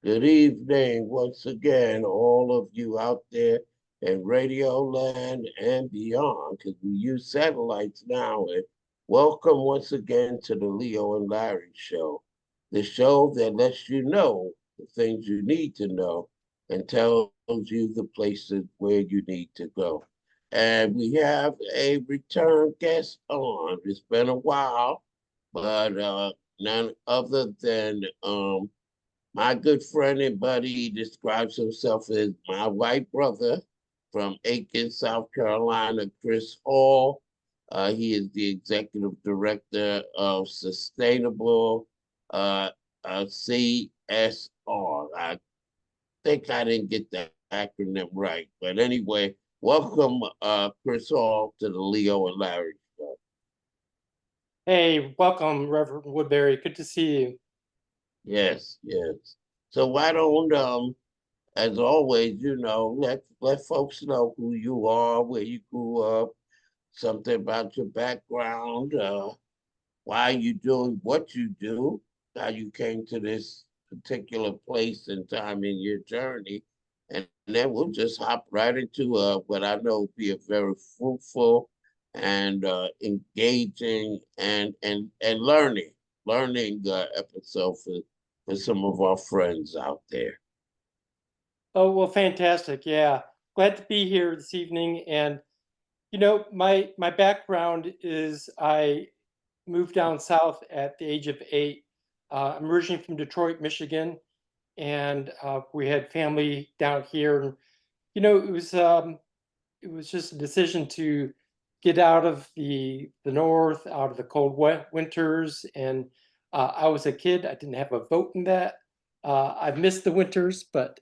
Good evening once again, all of you out there in Radio Land and beyond, because we use satellites now. And welcome once again to the Leo and Larry Show, the show that lets you know the things you need to know and tells you the places where you need to go. And we have a return guest on. It's been a while, but none other than my good friend and buddy describes himself as my white brother from Aiken, South Carolina, Chris Hall. He is the executive director of Sustainable CSR. I think I didn't get that acronym right, but anyway, welcome, Chris Hall, to the Leo and Larry Show. Hey, welcome, Reverend Woodbury. Good to see you. Yes, yes. So why don't as always, let folks know who you are, where you grew up, something about your background, why you doing what you do, how you came to this particular place and time in your journey, and then we'll just hop right into what I know will be a very fruitful and engaging and learning episode for some of our friends out there. Oh, well, fantastic. Yeah. Glad to be here this evening. And my background is I moved down south at the age of 8. I'm originally from Detroit, Michigan, and we had family down here. And it was just a decision to get out of the north, out of the cold winters. And I was a kid. I didn't have a vote in that. I've missed the winters, but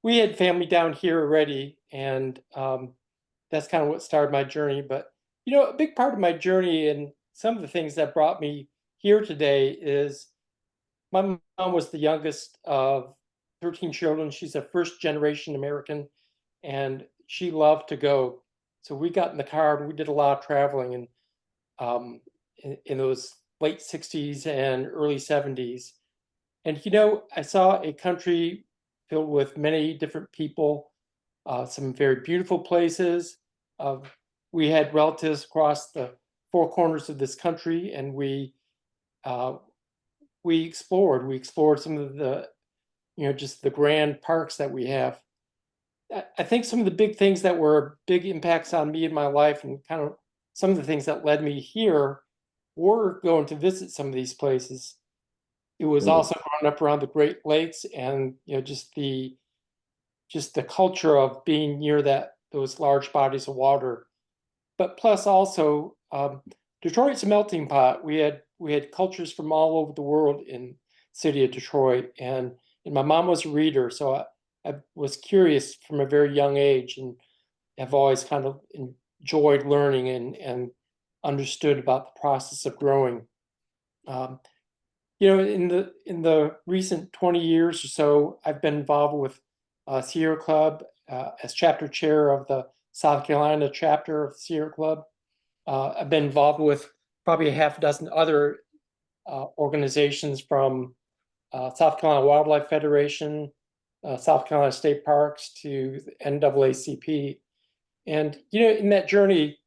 we had family down here already, and that's kind of what started my journey. But a big part of my journey and some of the things that brought me here today is my mom was the youngest of 13 children. She's a first generation American, and she loved to go. So we got in the car and we did a lot of traveling, and in those late 60s and early 70s. And I saw a country filled with many different people, some very beautiful places. Uh, we had relatives across the four corners of this country, and uh, we explored. We explored some of the, just the grand parks that we have. I think some of the big things that were big impacts on me in my life, and kind of some of the things that led me here, were going to visit some of these places. It was Mm. also growing up around the Great Lakes, and just the culture of being near those large bodies of water. But plus also, Detroit's a melting pot. We had cultures from all over the world in city of Detroit, and my mom was a reader, so I was curious from a very young age, and have always kind of enjoyed learning and understood about the process of growing. Um, in the recent 20 years or so, I've been involved with Sierra Club as chapter chair of the South Carolina chapter of the Sierra Club. I've been involved with probably a half dozen other organizations, from South Carolina Wildlife Federation, South Carolina State Parks, to NAACP. And in that journey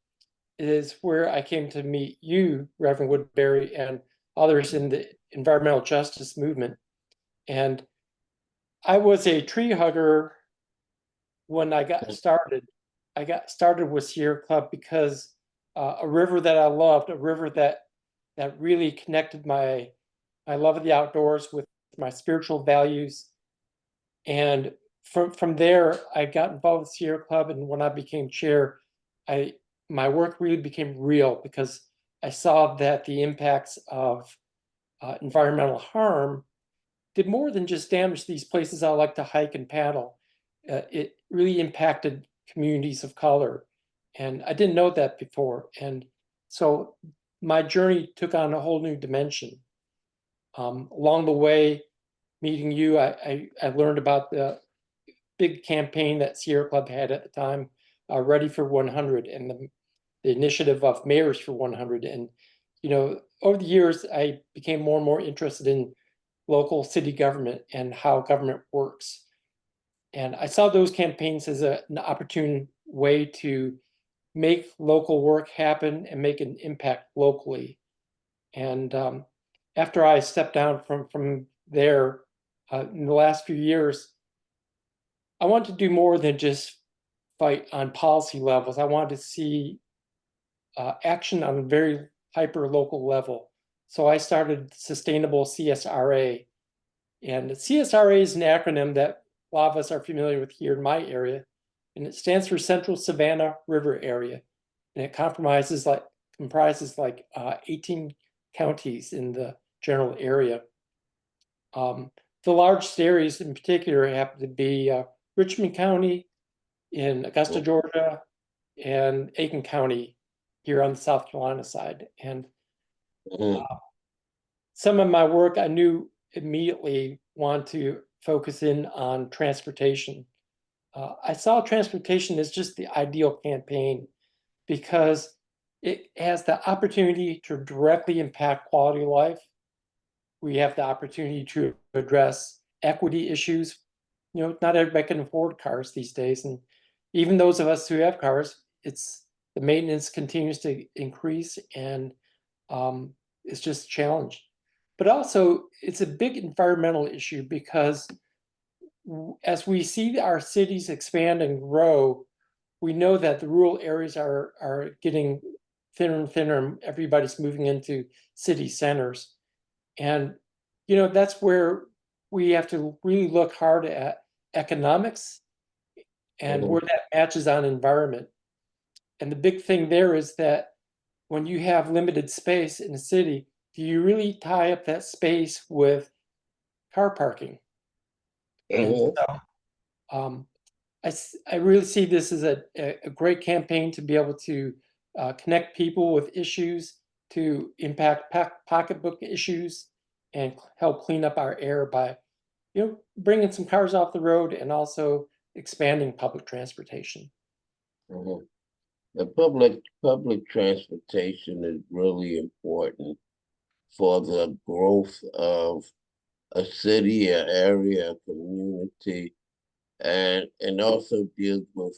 is where I came to meet you, Reverend Woodbury, and others in the environmental justice movement. And I was a tree hugger when I got started. I got started with Sierra Club because a river that I loved, a river that really connected my love of the outdoors with my spiritual values. And from there, I got involved with Sierra Club, and when I became chair, I my work really became real, because I saw that the impacts of environmental harm did more than just damage these places I like to hike and paddle. It really impacted communities of color, and I didn't know that before. And so my journey took on a whole new dimension. Along the way, meeting you, I learned about the big campaign that Sierra Club had at the time, Ready for 100, and the initiative of Mayors for 100. And over the years, I became more and more interested in local city government and how government works. And I saw those campaigns as an opportune way to make local work happen and make an impact locally. And after I stepped down from there in the last few years, I wanted to do more than just fight on policy levels. I wanted to see action on a very hyper local level. So I started Sustainable CSRA. And CSRA is an acronym that a lot of us are familiar with here in my area. And it stands for Central Savannah River Area. And it comprises like 18 counties in the general area. The largest areas in particular happen to be Richmond County in Augusta, Georgia, and Aiken County here on the South Carolina side. And some of my work I knew immediately want to focus in on transportation. I saw transportation as just the ideal campaign because it has the opportunity to directly impact quality of life. We have the opportunity to address equity issues. You know, not everybody can afford cars these days. And even those of us who have cars, the maintenance continues to increase and it's just a challenge. But also it's a big environmental issue because as we see our cities expand and grow, we know that the rural areas are getting thinner and thinner and everybody's moving into city centers. And, you know, that's where we have to really look hard at economics and where that matches on environment. And the big thing there is that when you have limited space in a city, do you really tie up that space with car parking? And so, I really see this as a great campaign to be able to connect people with issues, to impact pocketbook issues, and help clean up our air by, you know, bringing some cars off the road and also expanding public transportation. The public transportation is really important for the growth of a city, an area, a community, and also deals with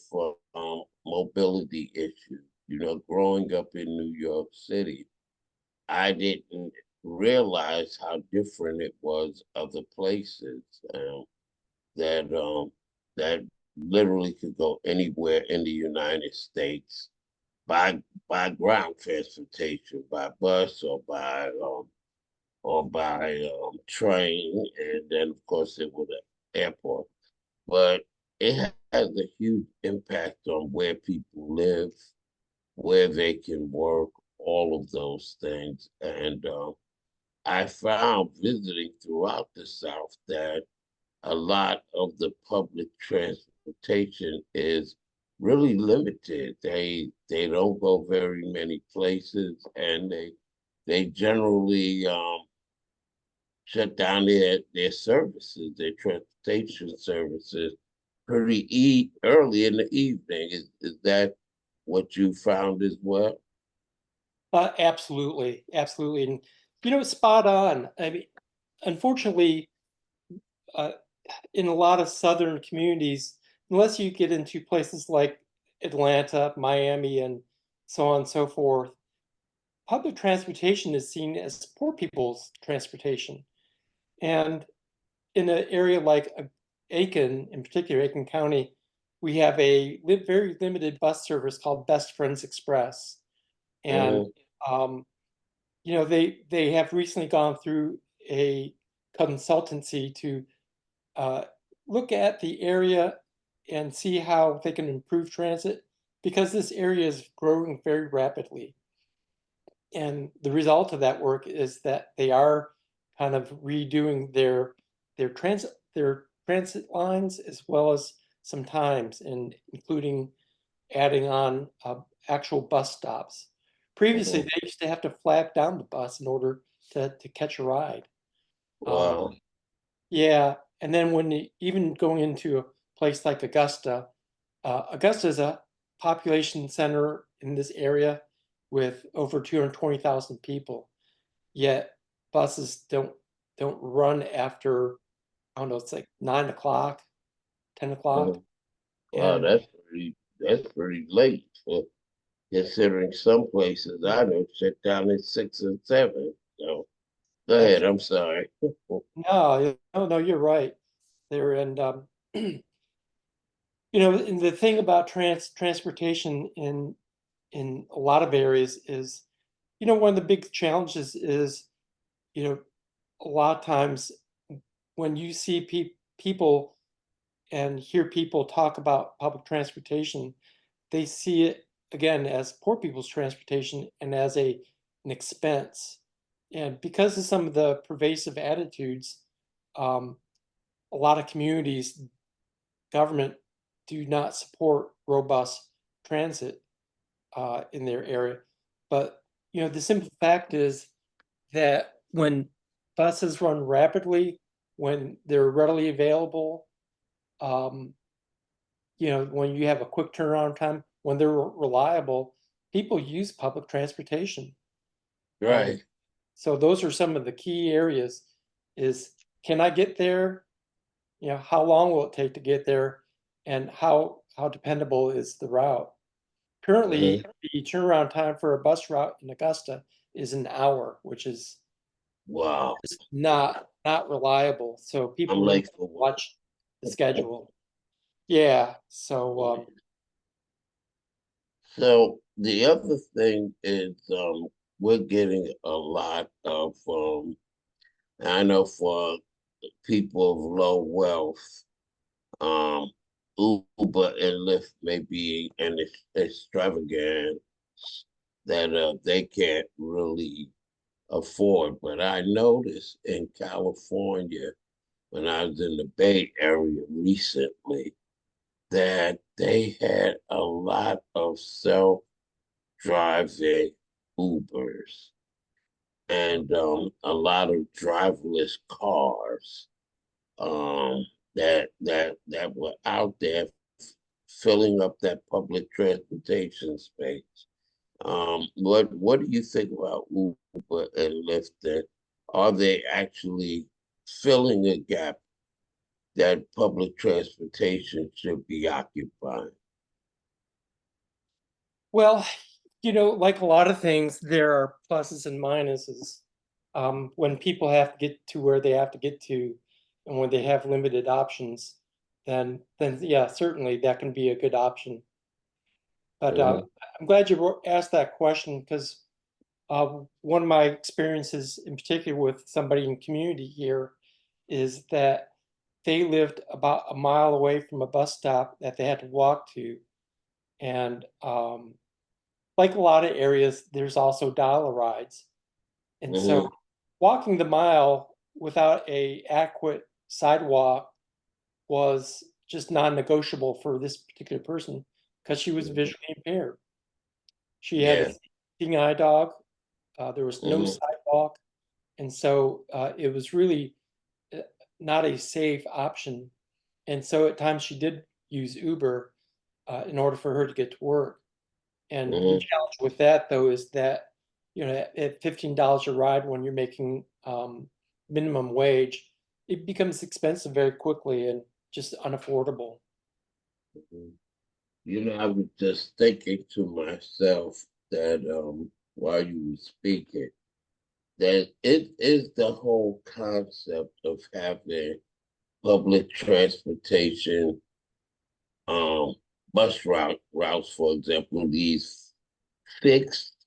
mobility issues. You know, growing up in New York City, I didn't realize how different it was other places that literally could go anywhere in the United States by ground transportation, by bus or by train, and then of course it was an airport. But it has a huge impact on where people live, where they can work, all of those things. And I found visiting throughout the South that a lot of the public transportation is really limited. They don't go very many places, and they generally shut down their services, their transportation services, pretty early in the evening. Is that what you found as well? Absolutely, absolutely, and you know, spot on. I mean, unfortunately, in a lot of southern communities, unless you get into places like Atlanta, Miami, and so on and so forth, public transportation is seen as poor people's transportation. And in an area like Aiken, in particular, Aiken County, we have a very limited bus service called Best Friends Express. And, you know, they have recently gone through a consultancy to look at the area and see how they can improve transit because this area is growing very rapidly. And the result of that work is that they are kind of redoing their transit lines as well as some times, and including adding on actual bus stops. Previously, they used to have to flag down the bus in order to catch a ride. Wow. Yeah, and then when even going into a place like Augusta, Augusta is a population center in this area with over 220,000 people. Yet buses don't don't run after, I don't know, it's like 9 o'clock, 10 o'clock. Wow, And that's pretty late for considering some places I know shut down at 6 and 7. So go that's, ahead, I'm sorry. no, you're right there. And, and the thing about transportation in a lot of areas is, one of the big challenges is, you know, a lot of times when you see people and hear people talk about public transportation, they see it again as poor people's transportation and as an expense. And because of some of the pervasive attitudes, um, a lot of communities, government do not support robust transit in their area. But the simple fact is that when buses run rapidly, when they're readily available, um, when you have a quick turnaround time, when they're reliable, people use public transportation. And Right. so those are some of the key areas is, can I get there? How long will it take to get there? And how dependable is the route? Currently, Mhm. the turnaround time for a bus route in Augusta is an hour, which is Wow. just not reliable. So I'm people really late for work. watch the schedule. Yeah. So So the other thing is we're getting a lot of I know for people of low wealth, um Uber and Lyft may be an extravagance that they can't really afford. But I noticed in California when I was in the Bay Area recently that they had a lot of self-driving Ubers and a lot of driverless cars that were out there filling up that public transportation space. What do you think about Uber and Lyft? And are they actually filling a gap that public transportation should be occupying? well, like a lot of things, there are pluses and minuses. When people have to get to where they have to get to, and when they have limited options, then yeah, certainly that can be a good option. But Mhm. I'm glad you asked that question because one of my experiences, in particular with somebody in community here, is that they lived about a mile away from a bus stop that they had to walk to, and like a lot of areas, there's also dollar rides. And so Mhm. walking the mile without a adequate sidewalk was just non-negotiable for this particular person because she was Mhm. visually impaired. She had a Yeah. seeing eye dog. There was no Mhm. sidewalk, and so it was really uh, not a safe option. And so at times she did use Uber in order for her to get to work. And the Mhm. challenge with that, though, is that at $15 a ride when you're making minimum wage, it becomes expensive very quickly and just unaffordable. Mhm. I was just thinking to myself that while you were speaking, that it is the whole concept of having public transportation, um, bus routes, for example, these fixed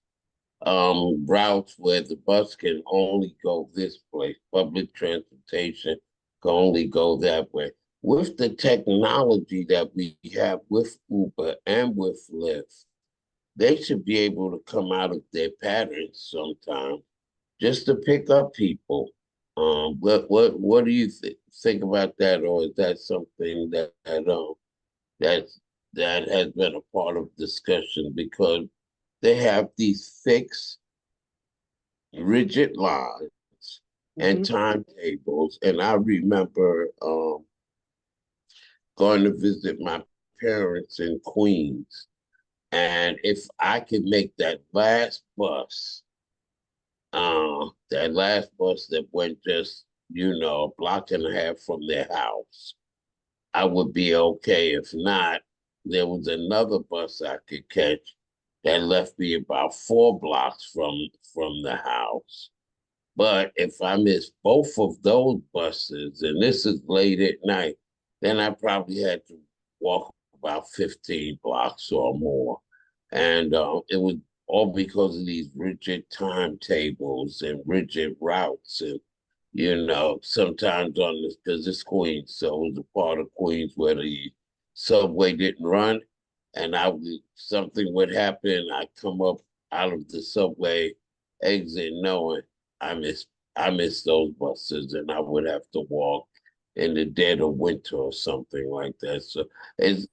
routes where the bus can only go this place, public transportation can only go that way. With the technology that we have with Uber and with Lyft, they should be able to come out of their patterns sometime just to pick up people. What do you think about that, or is that something that that has been a part of discussion because they have these fixed rigid lines and Mhm. timetables. And I remember going to visit my parents in Queens. And if I could make that last bus that went just a block and a half from their house, I would be okay. If not, there was another bus I could catch that left me about 4 blocks from the house. But if I miss both of those buses, and this is late at night, then I probably had to walk about 15 blocks or more. And it was all because of these rigid timetables and rigid routes. And, sometimes on this, because it's Queens, so it was a part of Queens where the subway didn't run. And something would happen, I'd come up out of the subway exit knowing I miss I miss those buses, and I would have to walk in the dead of winter or something like that. So it's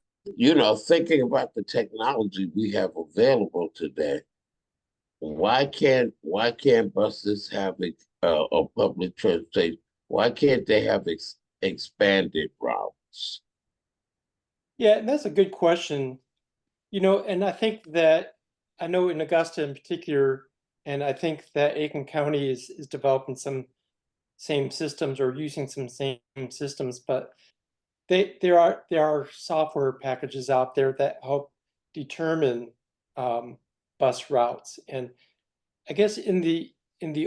thinking about the technology we have available today. Why can't buses have a public transportation? Why can't they have expanded routes? Yeah, and that's a good question. And I think that I know in Augusta in particular, and I think that Aiken County is developing some same systems or using some same systems, but there are software packages out there that help determine bus routes. And I guess in the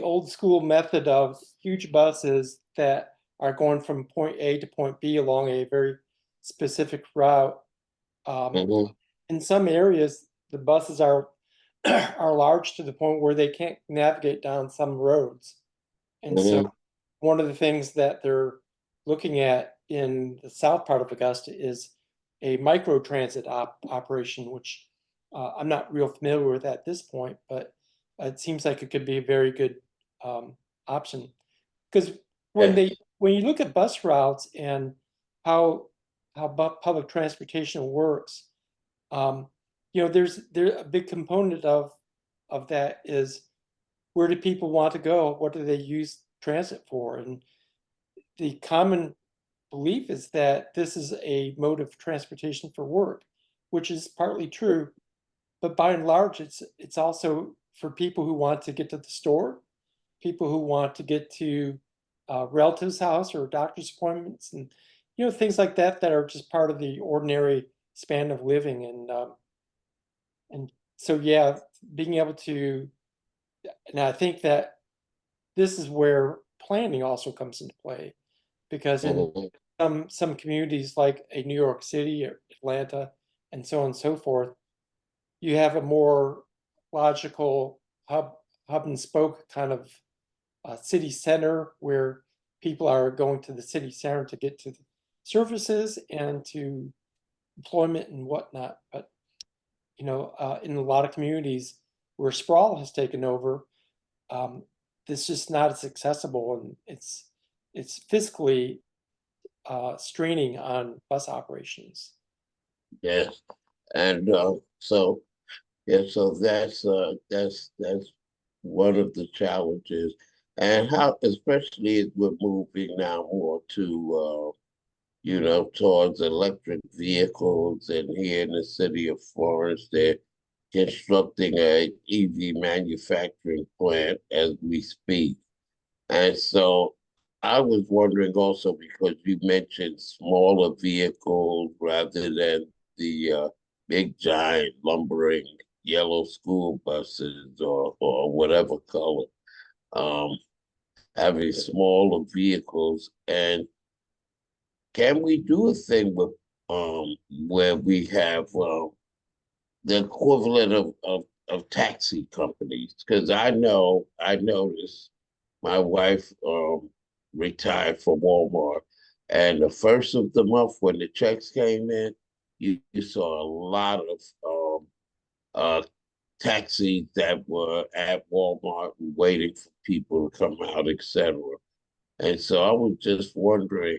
old school method of huge buses that are going from point A to point B along a very specific route, um, Mhm, in some areas the buses are are large to the point where they can't navigate down some roads. And so mhm, one of the things that they're looking at in the south part of Augusta is a micro transit operation, which I'm not real familiar with at this point, but it seems like it could be a very good um, option. Because yes, when you look at bus routes and how public transportation works, um, there a big component of that is where do people want to go? What do they use transit for? And the common belief is that this is a mode of transportation for work, which is partly true, but by and large, it's also for people who want to get to the store, people who want to get to relatives' house or doctor's appointments, and things like that that are just part of the ordinary span of living. And so yeah, being able to, and I think that this is where planning also comes into play, because in mhm, some communities like a New York City or Atlanta and so on and so forth, you have a more logical hub and spoke kind of city center where people are going to the city center to get to the services and to employment and whatnot. But in a lot of communities where sprawl has taken over, um, it's just not as accessible, and it's fiscally straining on bus operations. yes. And so that's one of the challenges, and how, especially as we're moving now more to towards electric vehicles, and here in the city of Florence, they're constructing a EV manufacturing plant as we speak. And so I was wondering also, because you mentioned smaller vehicles rather than the big giant lumbering yellow school buses or whatever color, um, having smaller vehicles. And can we do a thing with where we have the equivalent of taxi companies? Because I noticed my wife retired from Walmart, and the first of the month when the checks came in, you saw a lot of uh, taxis that were at Walmart waiting for people to come out, etc. And so I was just wondering,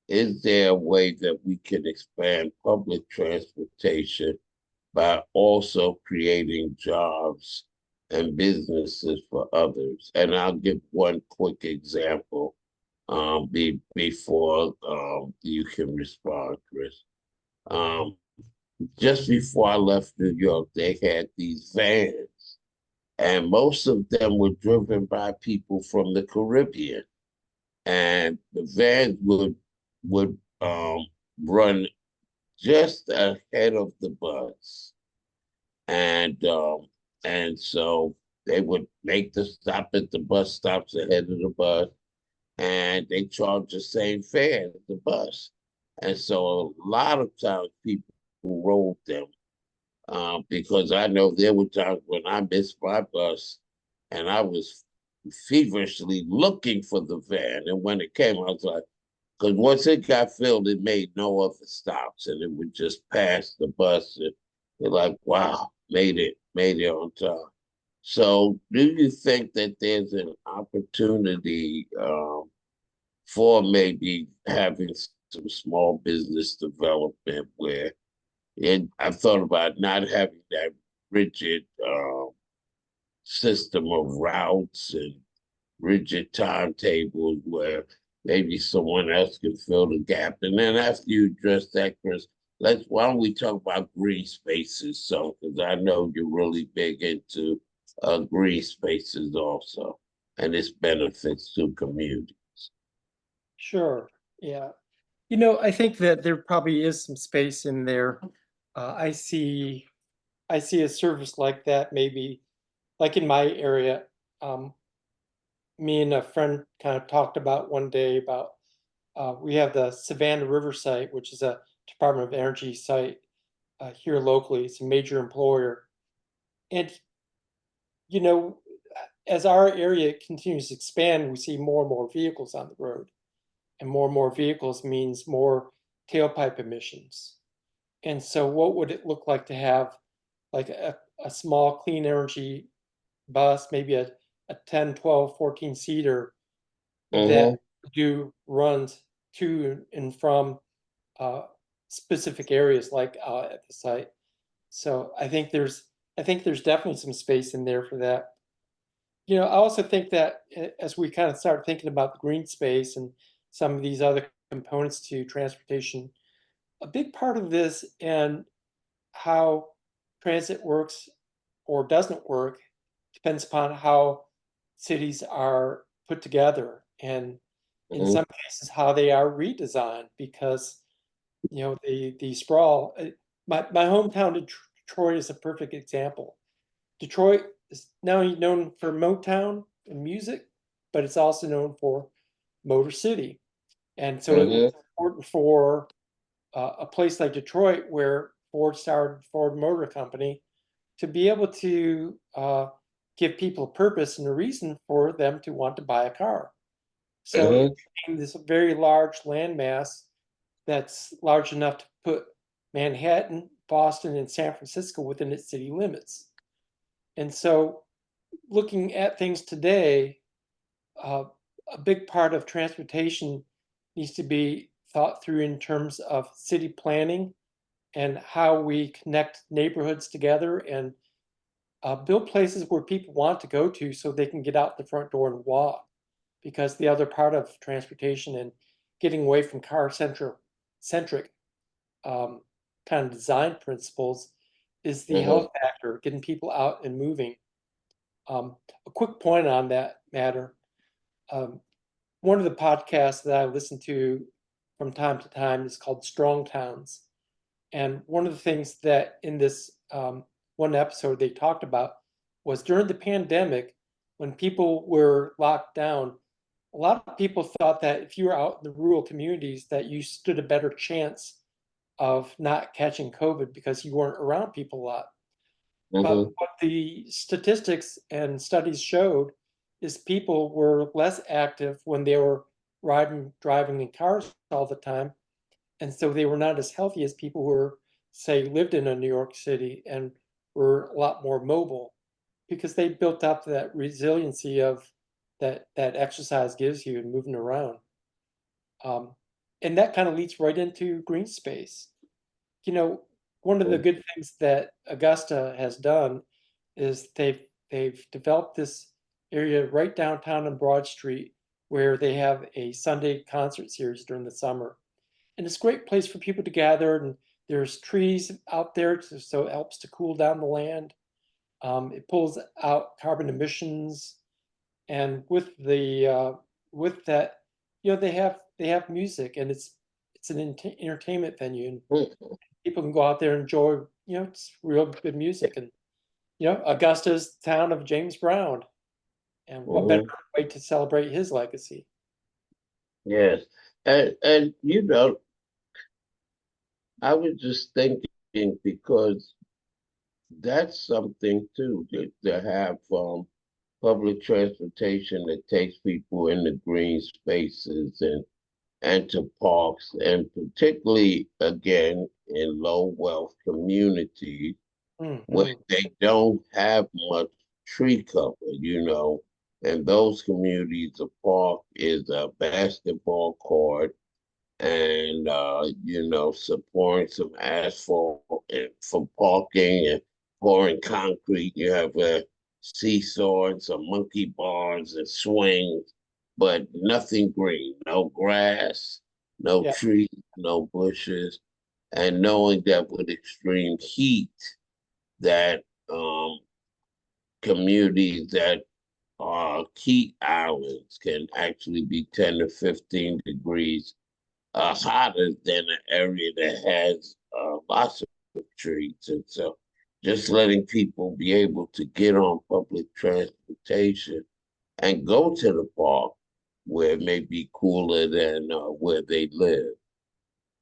is there a way that we can expand public transportation by also creating jobs and businesses for others? And I'll give one quick example before you can respond, Chris. Um, just before I left New York, they had these vans, and most of them were driven by people from the Caribbean. and the vans would run just ahead of the bus, and so they would make the stop at the bus stops ahead of the bus, and they charge the same fare as the bus. And so a lot of times people rode them, because I know there were times when I missed my bus and I was feverishly looking for the van. And when it came, I was like, because once it got filled, it made no other stops and it would just pass the bus. And you're like, wow, made it on time. So, do you think that there's an opportunity for maybe having some small business development where I've thought about not having that rigid system of routes and rigid timetables where maybe someone else can fill the gap. And then after you address that, Chris, why don't we talk about green spaces? So, because I know you're really big into green spaces also, and its benefits to community. Sure. Yeah. I think that there probably is some space in there. I see a service like that maybe like in my area. Um, Me and a friend kind of talked about one day about we have the Savannah River site, which is a Department of Energy site here locally. It's a major employer, and you know, as our area continues to expand, we see more and more vehicles on the road, and more vehicles means more tailpipe emissions. And so, what would it look like to have like a small clean energy bus, maybe a 10, 12, 14 seater that Mm-hmm. do runs to and from uh, specific areas like at the site. So I think there's definitely some space in there for that. I also think that as we kind of start thinking about the green space and some of these other components to transportation, a big part of this and how transit works or doesn't work depends upon how cities are put together and in Mm-hmm. some cases how they are redesigned because the sprawl. My hometown Detroit is a perfect example. Detroit is now known for Motown and music, but it's also known for Motor City. And so it was Mm-hmm. important for a place like Detroit, where Ford started Ford Motor Company, to be able to give people a purpose and a reason for them to want to buy a car. So it Mm-hmm. became this very large landmass that's large enough to put Manhattan, Boston, and San Francisco within its city limits. And so, looking at things today, uh, a big part of transportation needs to be thought through in terms of city planning and how we connect neighborhoods together and build places where people want to go to so they can get out the front door and walk. Because the other part of transportation and getting away from car centric um, kind of design principles is the Mm-hmm. health factor, getting people out and moving. A quick point on that matter. Um, One of the podcasts that I listen to from time to time is called Strong Towns. And one of the things that in this one episode they talked about was during the pandemic, when people were locked down, a lot of people thought that if you were out in the rural communities, that you stood a better chance of not catching COVID because you weren't around people a lot. But Mm-hmm. what the statistics and studies showed is people were less active when they were driving in cars all the time. And so they were not as healthy as people who were, say, lived in a New York City and were a lot more mobile because they built up that resiliency of that exercise gives you and moving around. Um, and that kind of leads right into green space. You know, One of the good things that Augusta has done is they've developed this area right downtown on Broad Street where they have a Sunday concert series during the summer. And it's a great place for people to gather and there's trees out there so it helps to cool down the land. It pulls out carbon emissions and with that they have music, and it's an entertainment venue, and Mhm. people can go out there and enjoy, it's real good music. And Augusta's the town of James Brown, and what better Mhm. way to celebrate his legacy? Yes. And I was just thinking because that's something too, to have public transportation that takes people in the green spaces and to parks, and particularly again in low wealth communities where Mhm. they don't have much tree cover, and those communities, a park is a basketball court and supporting some asphalt and for parking and pouring concrete. You have a seesaw and some monkey bars and swings, but nothing green, no grass, no Yeah, trees, no bushes. And knowing that with extreme heat, that communities that are heat islands can actually be 10 to 15 degrees hotter than an area that has lots of trees. And so just letting people be able to get on public transportation and go to the park where it may be cooler than where they live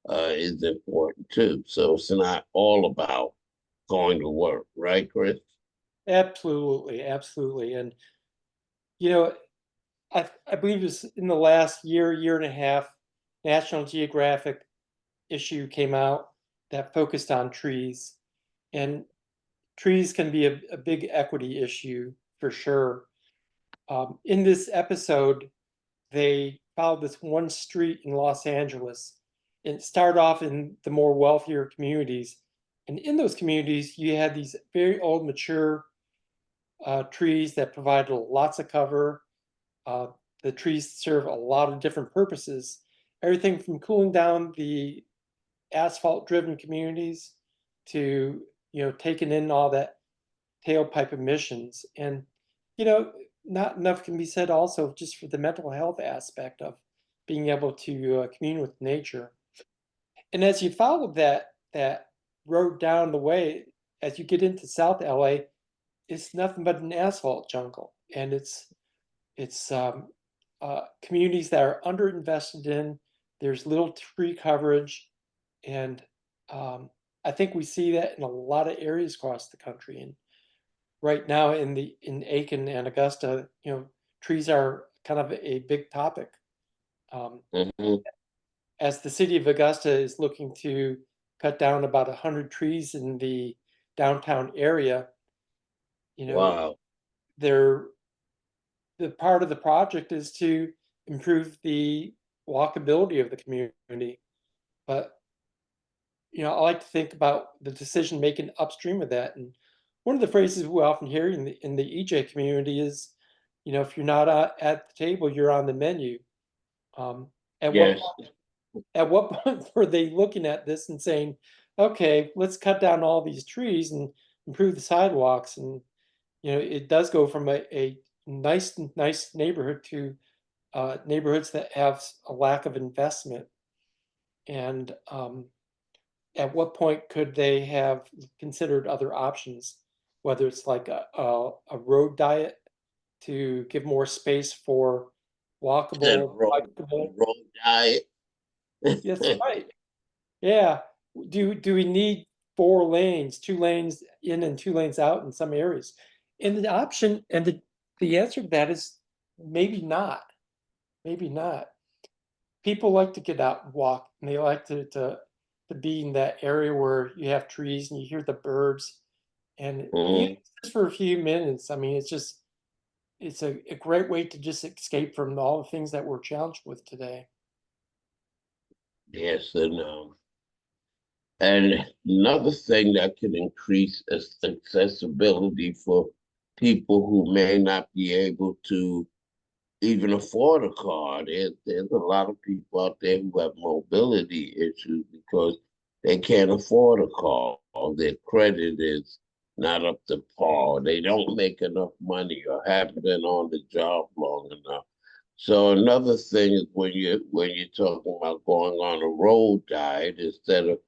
is important too. So it's not all about going to work, right, Chris? absolutely, absolutely. And you know, I believe it's in the last year and a half, National Geographic issue came out that focused on trees, and trees can be a big equity issue for sure. In this episode, they followed this one street in Los Angeles, and it started off in the more wealthier communities. And in those communities, you had these very old, mature trees that provided lots of cover. Uh, the trees serve a lot of different purposes, everything from cooling down the asphalt-driven communities to taking in all that tailpipe emissions. And you know, not enough can be said also just for the mental health aspect of being able to commune with nature. And as you follow that road down the way, as you get into South LA, it's nothing but an asphalt jungle, and it's communities that are underinvested in. There's little tree coverage, and I think we see that in a lot of areas across the country. And right now in Aiken and Augusta, trees are kind of a big topic. Um, Hmm. as the city of Augusta is looking to cut down about 100 trees in the downtown area, you know, Wow. they're the part of the project is to improve the walkability of the community. But I like to think about the decision making upstream of that. And one of the phrases we often hear in the EJ community is, if you're not at the table, you're on the menu. Um, at what Yes. at what point were they looking at this and saying, okay, let's cut down all these trees and improve the sidewalks? And it does go from a nice neighborhood to neighborhoods that have a lack of investment. And at what point could they have considered other options, whether it's like a road diet to give more space for And walkable, bikeable? road diet. That's right. Yeah. Do we need 4 lanes, 2 lanes in and 2 lanes out in some areas? And the option and the answer to that is maybe not. Maybe not. People like to get out and walk, and they like to be in that area where you have trees and you hear the birds. And Mhm. just for a few minutes, I mean, it's a great way to just escape from all the things that we're challenged with today. Yes, and another thing that can increase accessibility for people who may not be able to even afford a car. There's a lot of people out there who have mobility issues because they can't afford a car, or their credit is not up to par. They don't make enough money or haven't been on the job long enough. So another thing is when you're talking about going on a road diet, instead of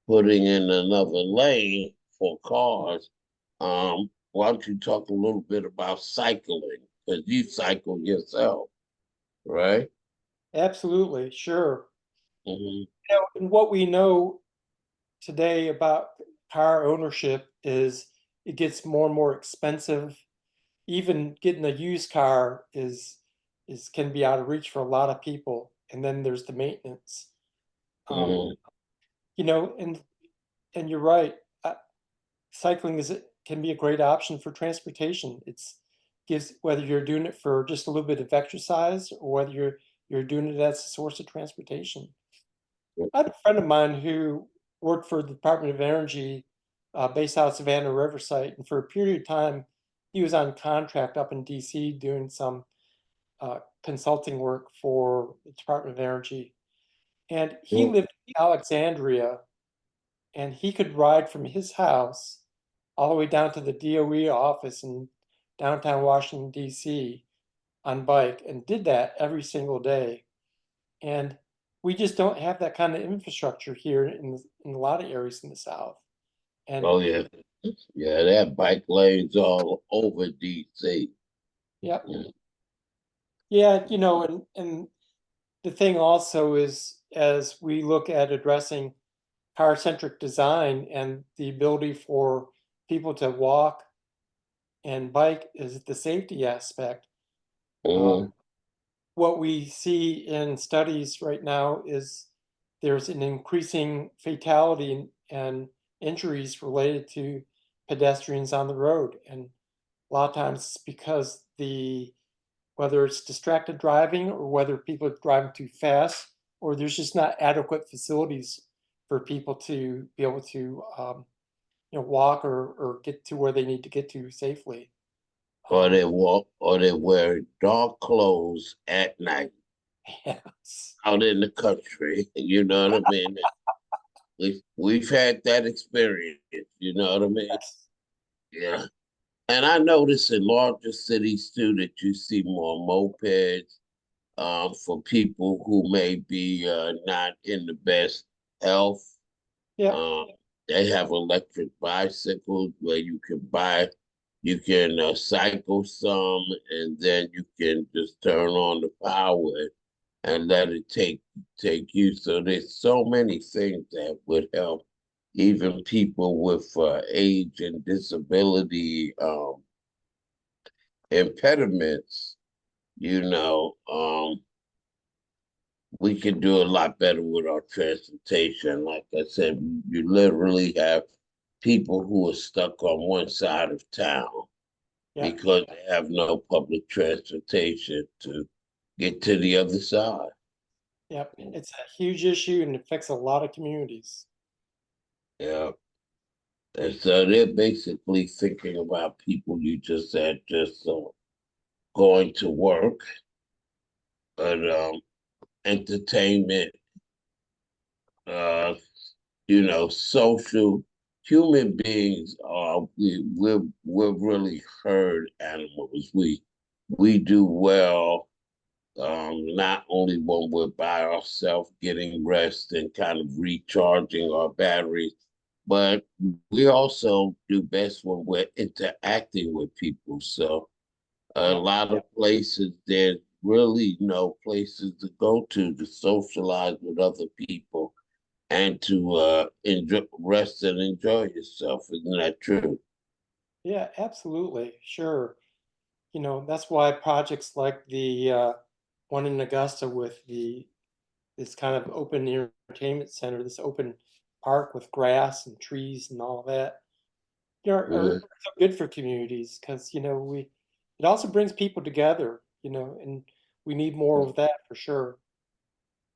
putting in another lane for cars, why don't you talk a little bit about cycling? Because you cycle yourself, right? Absolutely, sure. Hmm. And what we know today about car ownership is it gets more and more expensive. Even getting a used car is can be out of reach for a lot of people. And then there's the maintenance. Um, Hmm. you know, and you're right. Cycling is can be a great option for transportation. It's gives whether you're doing it for just a little bit of exercise or whether you're doing it as a source of transportation. I had a friend of mine who worked for the Department of Energy, based out of Savannah Riverside, and for a period of time, he was on contract up in DC doing some consulting work for the Department of Energy. And he lived in Alexandria, and he could ride from his house all the way down to the DOE office in downtown Washington, DC on bike, and did that every single day. And we just don't have that kind of infrastructure here in a lot of areas in the South. And Oh yeah, yeah. They have bike lanes all over DC. yeah, Yeah. yeah, and the thing also is as we look at addressing car-centric design and the ability for people to walk and bike is the safety aspect. Uh, Mhm. what we see in studies right now is there's an increasing fatality and injuries related to pedestrians on the road. And a lot of times it's because whether it's distracted driving or whether people are driving too fast, or there's just not adequate facilities for people to be able to, walk or get to where they need to get to safely. Or Um, they walk, or they wear dark clothes at night yes. out in the country. You know what I mean? We've had that experience. You know what I mean? Yes. Yeah. And I notice in larger cities too that you see more mopeds for people who may be not in the best health. Yep. Um, they have electric bicycles where you can cycle some, and then you can just turn on the power and let it take you. So there's so many things that would help even people with age and disability impediments. You know, we can do a lot better with our transportation. Like I said, you literally have people who are stuck on one side of town Yep. because they have no public transportation to get to the other side. Yep. It's a huge issue and it affects a lot of communities. Yeah. And so they're basically thinking about people you just said, just going to work, but entertainment, uh, social human beings are we're really herd animals. We do well not only when we're by ourselves getting rest and kind of recharging our batteries, but we also do best when we're interacting with people. So a Yep. lot of places there's really no places to go to socialize with other people and to enjoy rest and enjoy yourself. Isn't that true? Yeah, absolutely. Sure. That's why projects like the one in Augusta with this kind of open entertainment center, this open park with grass and trees and all that, are Mhm. so good for communities because it also brings people together, and we need more of that for sure.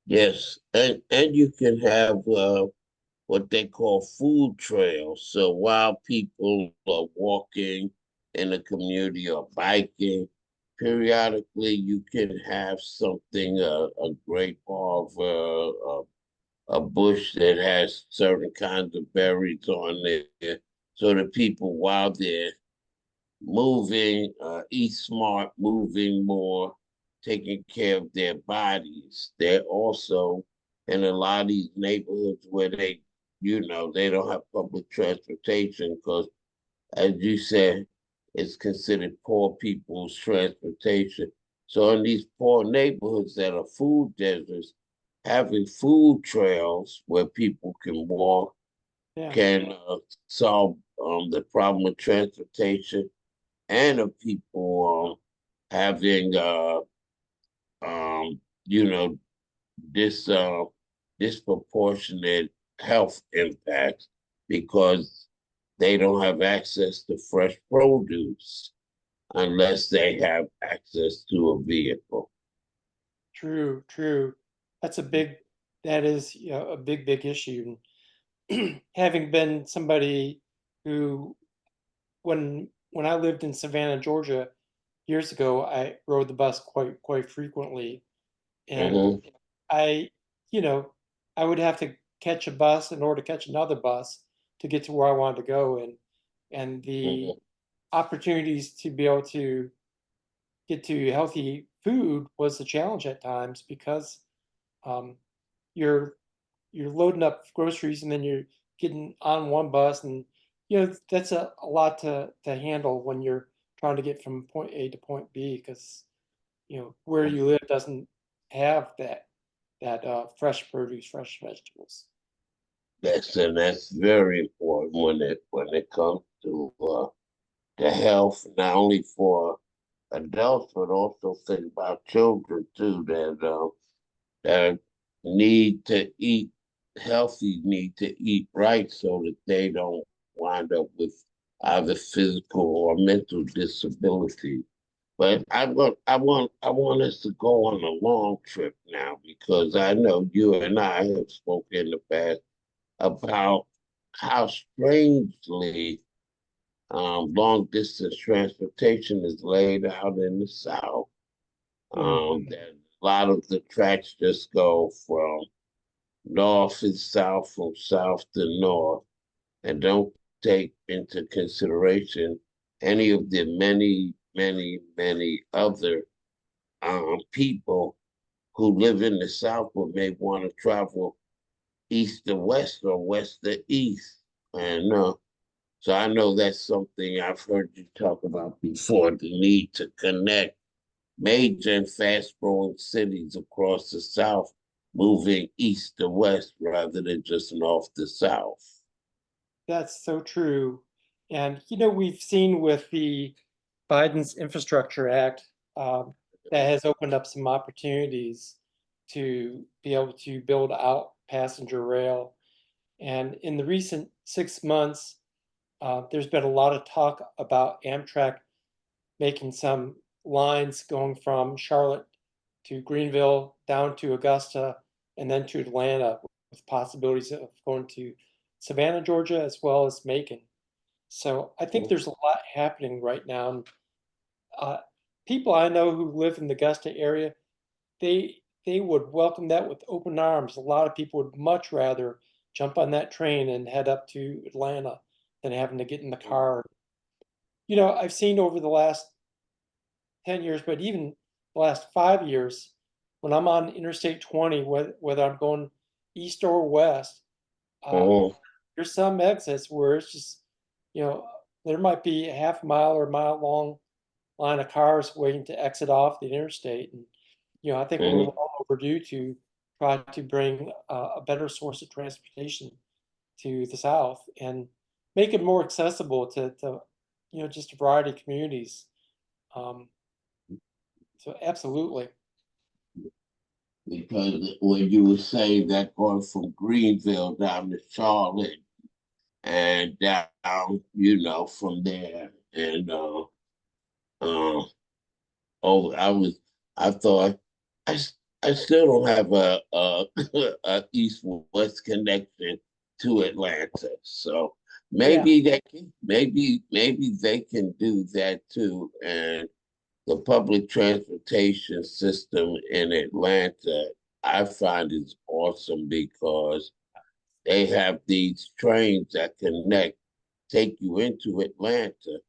Yes, and you can have what they call food trails. So while people are walking in the community or biking, periodically you can have something, a grape of a bush that has certain kinds of berries on there, so that people while they're moving, eat smart, moving more, taking care of their bodies. They're also in a lot of these neighborhoods where they, they don't have public transportation because, as you said, it's considered poor people's transportation. So in these poor neighborhoods that are food deserts, having food trails where people can walk Yeah, can solve the problem of transportation and of people having um, you know, this disproportionate health impacts because they don't have access to fresh produce unless they have access to a vehicle. true, true. That's a big, that is, a big, big issue. And having been somebody who, when I lived in Savannah, Georgia, years ago, I rode the bus quite frequently, and Hmm. I, you know, I would have to catch a bus in order to catch another bus to get to where I wanted to go, and the Hmm. opportunities to be able to get to healthy food was a challenge at times because um, you're you're loading up groceries and then you're getting on one bus, and that's a lot to handle when you're trying to get from point A to point B because where you live doesn't have that fresh produce, fresh vegetables. That's very important when it comes to the health, not only for adults but also think about children too that need to eat healthy, need to eat right so that they don't wind up with either physical or mental disability. But I want us to go on a long trip now because I know you and I have spoken in the past about how strangely long distance transportation is laid out in the South. Mhm. That a lot of the tracks just go from north and south, from south to north, and don't take into consideration any of the many, many, many other people who live in the South but may want to travel east to west or west to east. And so I know that's something I've heard you talk about before, the need to connect major and fast growing cities across the South, moving east to west rather than just north to south. That's so true. And we've seen with the Biden's Infrastructure Act that has opened up some opportunities to be able to build out passenger rail. And in the recent 6 months, there's been a lot of talk about Amtrak making some lines going from Charlotte to Greenville down to Augusta and then to Atlanta with possibilities of going to Savannah, Georgia, as well as Macon. So I think there's a lot happening right now. And, uh, people I know who live in the Augusta area, they would welcome that with open arms. A lot of people would much rather jump on that train and head up to Atlanta than having to get in the car. I've seen over the last 10 years, but even the last 5 years, when I'm on Interstate 20, whether I'm going east or west, uh, Mhm. there's some exits where it's just, you know, there might be a half mile or a mile long line of cars waiting to exit off the interstate. And, I think we're Mhm. long overdue to try to bring a better source of transportation to the South and make it more accessible to just a variety of communities. Um, so absolutely. Because when you were saying that going from Greenville down to Charlotte and down, from there and uh, oh, I thought I, I still don't have a east west connection to Atlanta. So Yeah. maybe they can do that too. And the public transportation system in Atlanta, I find is awesome because they have these trains that connect, take you into Atlanta,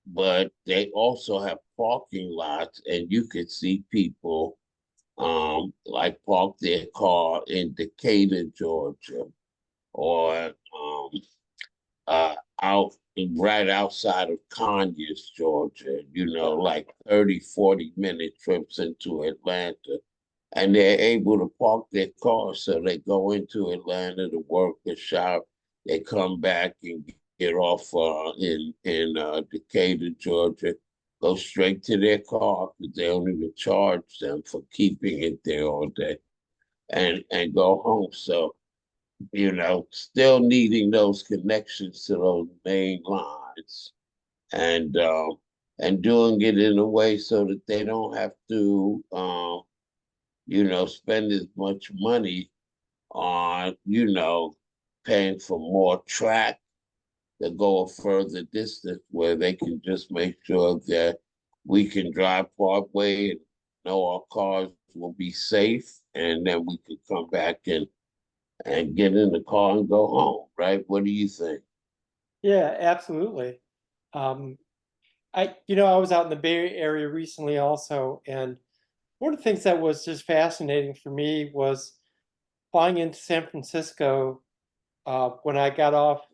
but they also have parking lots and you could see people like park their car in Decatur, Georgia, or out right outside of Conyers, Georgia, like 30, 40-minute trips into Atlanta. And they're able to park their cars. So they go into Atlanta to work or shop. They come back and get off in Decatur, Georgia, go straight to their car because they don't even charge them for keeping it there all day and go home. So still needing those connections to those main lines and doing it in a way so that they don't have to spend as much money on, paying for more track to go a further distance where they can just make sure that we can drive Parkway and know our cars will be safe, and then we can come back and get in the car and go home, right? What do you think? Yeah, absolutely. Um, I was out in the Bay Area recently also, and one of the things that was just fascinating for me was flying into San Francisco. When I got off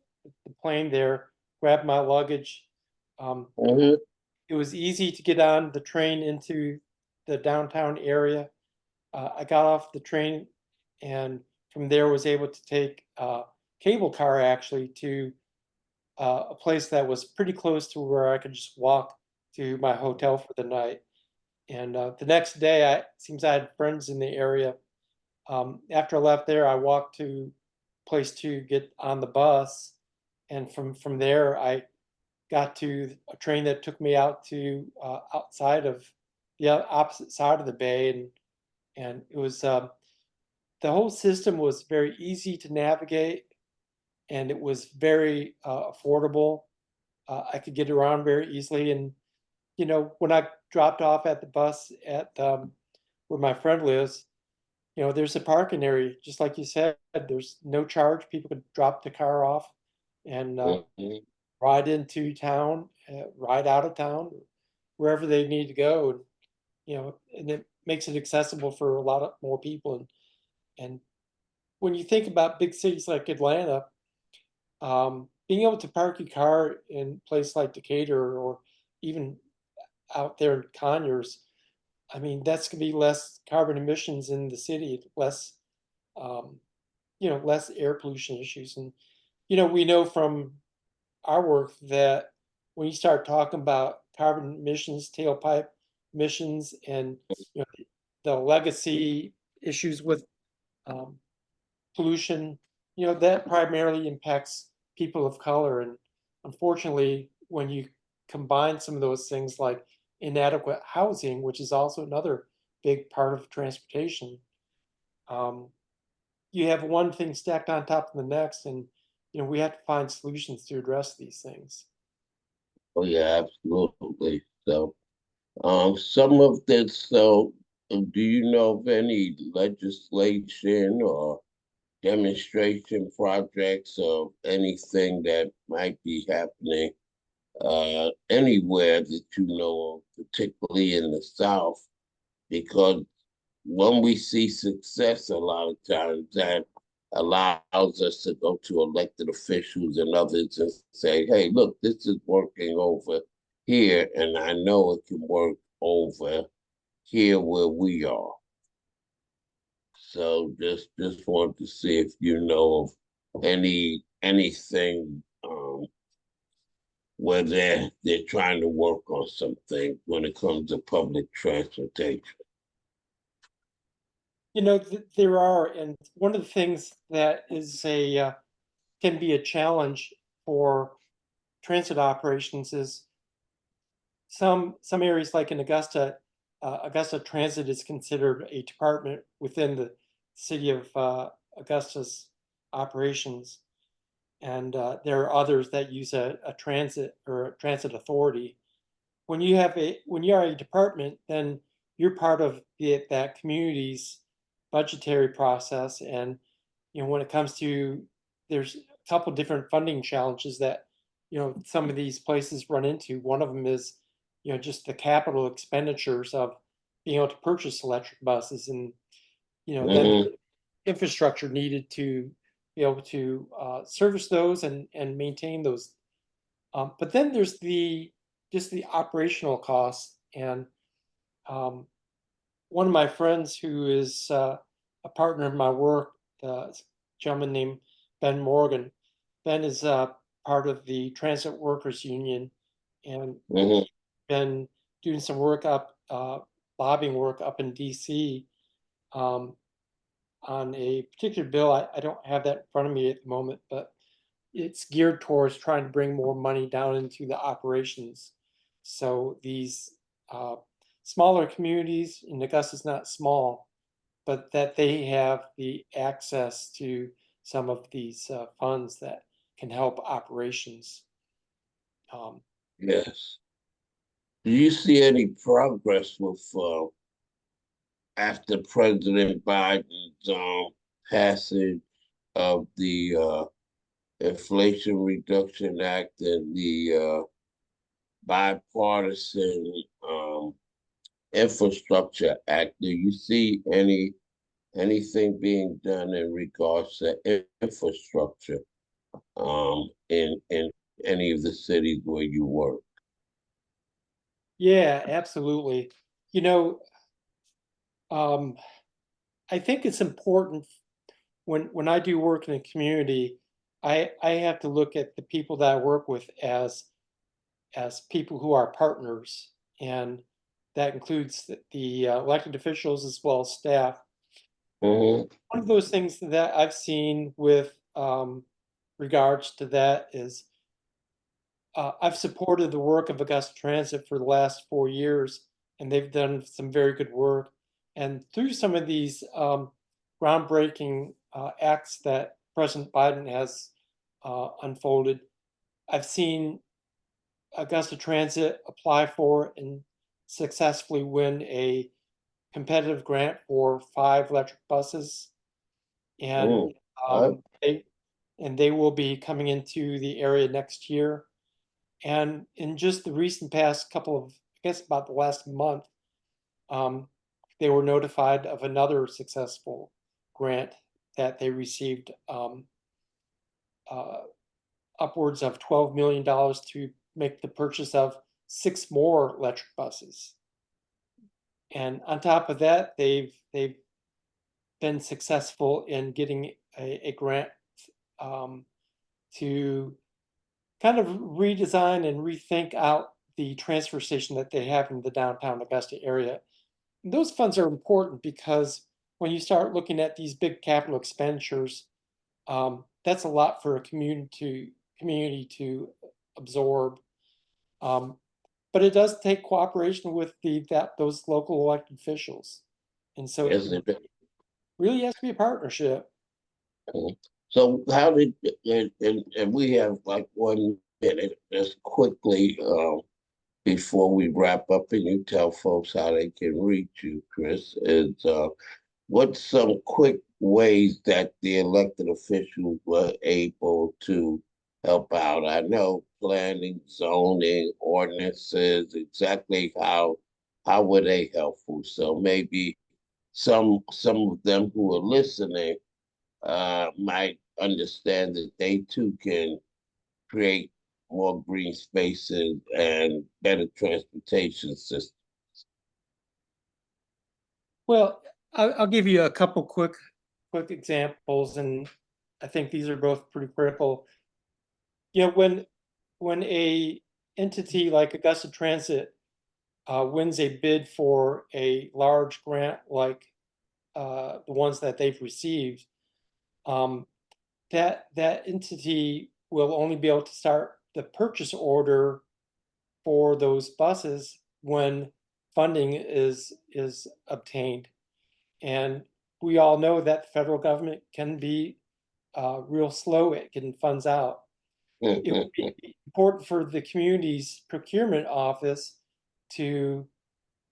the plane there, grabbed my luggage. Um, Mhm. it was easy to get on the train into the downtown area. I got off the train and from there was able to take a cable car actually to a place that was pretty close to where I could just walk to my hotel for the night. And the next day, seems I had friends in the area. After I left there, I walked to a place to get on the bus, and from there, I got to a train that took me out to outside of the opposite side of the bay, and it was the whole system was very easy to navigate, and it was very affordable. I could get around very easily, and when I dropped off at the bus at where my friend lives, there's a parking area, just like you said. There's no charge. People could drop the car off and Mhm. ride into town, ride out of town, wherever they need to go. And it makes it accessible for a lot of more people. And when you think about big cities like Atlanta, being able to park your car in a place like Decatur or even out there in Conyers, I mean, that's going to be less carbon emissions in the city, less, um, less air pollution issues. And, we know from our work that when you start talking about carbon emissions, tailpipe emissions, and, the legacy issues with um, pollution, that primarily impacts people of color. And unfortunately, when you combine some of those things like inadequate housing, which is also another big part of transportation, um, you have one thing stacked on top of the next, and we have to find solutions to address these things. Oh yeah, absolutely. So, some of this. So, do you know of any legislation or demonstration projects of anything that might be happening anywhere that you know of, particularly in the South? Because when we see success, a lot of times that allows us to go to elected officials and others and say, hey, look, this is working over here, and I know it can work over here where we are. So just want to see if you know of anything where they're trying to work on something when it comes to public transportation. There are, and one of the things that is a can be a challenge for transit operations is some areas like in Augusta, Augusta Transit is considered a department within the city of Augusta's operations, and there are others that use a transit or a transit authority. When you are a department, then you're part of that community's budgetary process, and when it comes to there's a couple different funding challenges that some of these places run into. One of them is just the capital expenditures of being able to purchase electric buses, and then Mhm. infrastructure needed to be able to service those and maintain those. But then there's just the operational costs. And um, one of my friends who is a partner in my work, a gentleman named Ben Morgan. Ben is part of the Transit Workers Union, and Mhm. he's been doing some work lobbying work up in DC, um, on a particular bill. I don't have that in front of me at the moment, but it's geared towards trying to bring more money down into the operations. So these uh, smaller communities, and Augusta's not small, but that they have the access to some of these funds that can help operations. Um, Yes. Do you see any progress with after President Biden's passage of the Inflation Reduction Act and the bipartisan infrastructure act? Do you see anything being done in regards to infrastructure in any of the cities where you work? yeah, absolutely. You know, um, I think it's important when I do work in a community, I have to look at the people that I work with as people who are partners, and that includes the elected officials as well as staff. Hmm. One of those things that I've seen with regards to that is I've supported the work of Augusta Transit for the last 4 years, and they've done some very good work. And through some of these groundbreaking acts that President Biden has unfolded, I've seen Augusta Transit apply for and successfully win a competitive grant for 5 electric buses, and Mm. um, they they will be coming into the area next year. And in just the recent past couple of, I guess about the last month, um, they were notified of another successful grant that they received, uh, upwards of $12 million to make the purchase of 6 more electric buses. And on top of that, they've been successful in getting a grant um, to kind of redesign and rethink out the transfer station that they have in the downtown Augusta area. And those funds are important because when you start looking at these big capital expenditures, that's a lot for a community to absorb. Um, but it does take cooperation with those local elected officials, and so it Yes, it really has to be a partnership. is. So how did and we have like 1 minute just quickly before we wrap up and you tell folks how they can reach you, Chris, is what's some quick ways that the elected officials were able to help out? I know planning, zoning, ordinances, exactly how were they helpful? So maybe some of them who are listening might understand that they too can create more green spaces and better transportation systems. Well, I'll give you a couple quick examples, and I think these are both pretty critical. When a entity like Augusta Transit wins a bid for a large grant like the ones that they've received, um, that entity will only be able to start the purchase order for those buses when funding is obtained. And we all know that the federal government can be real slow at getting funds out. It would be important for the community's procurement office to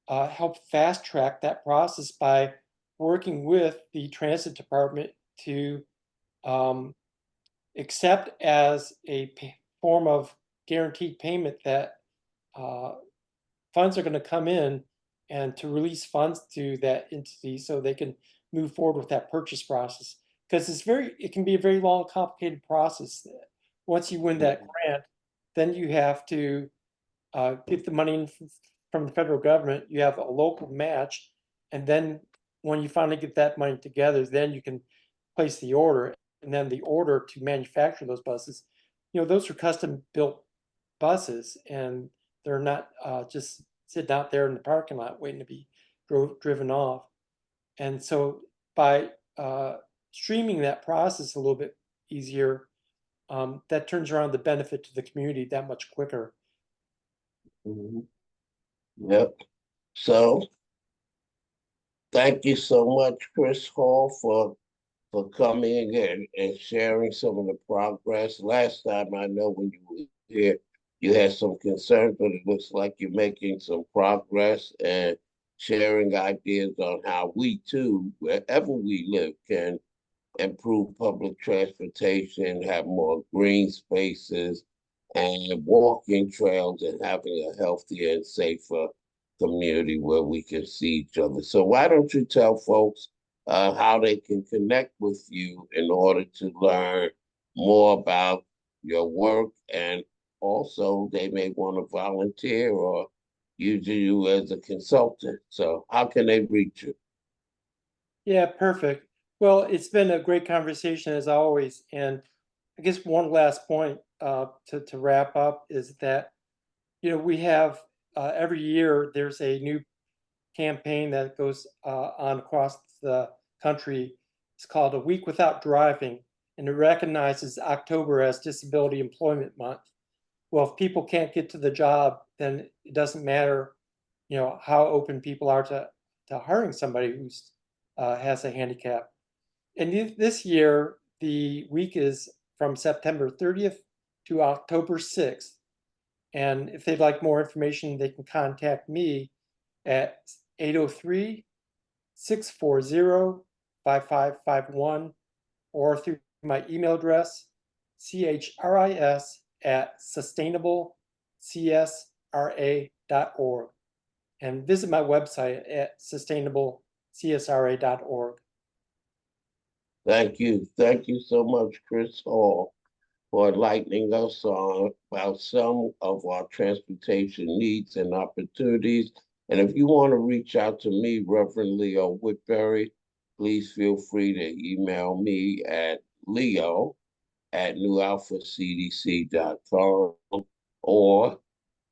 help fast track that process by working with the transit department to um, accept as a form of guaranteed payment that uh, funds are going to come in, and to release funds to that entity so they can move forward with that purchase process. Because it can be a very long, complicated process. Once you win that grant, then you have to get the money in from the federal government. You have a local match, and then when you finally get that money together, then you can place the order. And then the order to manufacture those buses, those are custom built buses, and they're not just sitting out there in the parking lot waiting to be driven off. And so by streaming that process a little bit easier, that turns around the benefit to the community that much quicker. Mhm. Yep. So thank you so much, Chris Hall, for coming and sharing some of the progress. Last time I know when you were here, you had some concerns, but it looks like you're making some progress and sharing ideas on how we too, wherever we live, can improve public transportation, have more green spaces and walking trails, and having a healthier and safer community where we can see each other. So why don't you tell folks how they can connect with you in order to learn more about your work, and also they may want to volunteer or use you as a consultant. So how can they reach you? Yeah, perfect. Well, it's been a great conversation as always. And I guess one last point to wrap up is that, we have every year there's a new campaign that goes on across the country. It's called A Week Without Driving, and it recognizes October as Disability Employment Month. Well, if people can't get to the job, then it doesn't matter, how open people are to hiring somebody who's has a handicap. And this year, the week is from September 30th to October 6th. And if they'd like more information, they can contact me at 803-640-5551 or through my email address, chris@sustainablecsra.org, and visit my website at sustainablecsra.org. Thank you. Thank you so much, Chris Hall, for enlightening us on about some of our transportation needs and opportunities. And if you want to reach out to me, Reverend Leo Woodbury, please feel free to email me at leo@newalphacdc.com, or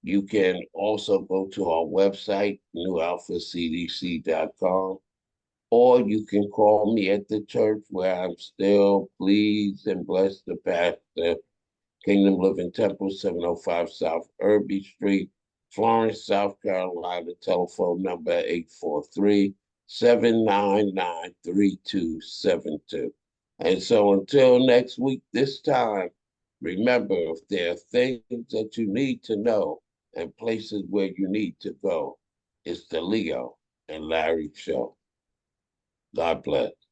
you can also go to our website, newalphacdc.com, or you can call me at the church where I'm still pleased and blessed to pastor, Kingdom Living Temple, 705 South Irby Street, Florence, South Carolina. Telephone number 843-799-3272. And so until next week, this time, remember, if there are things that you need to know and places where you need to go, it's the Leo and Larry Show. God bless.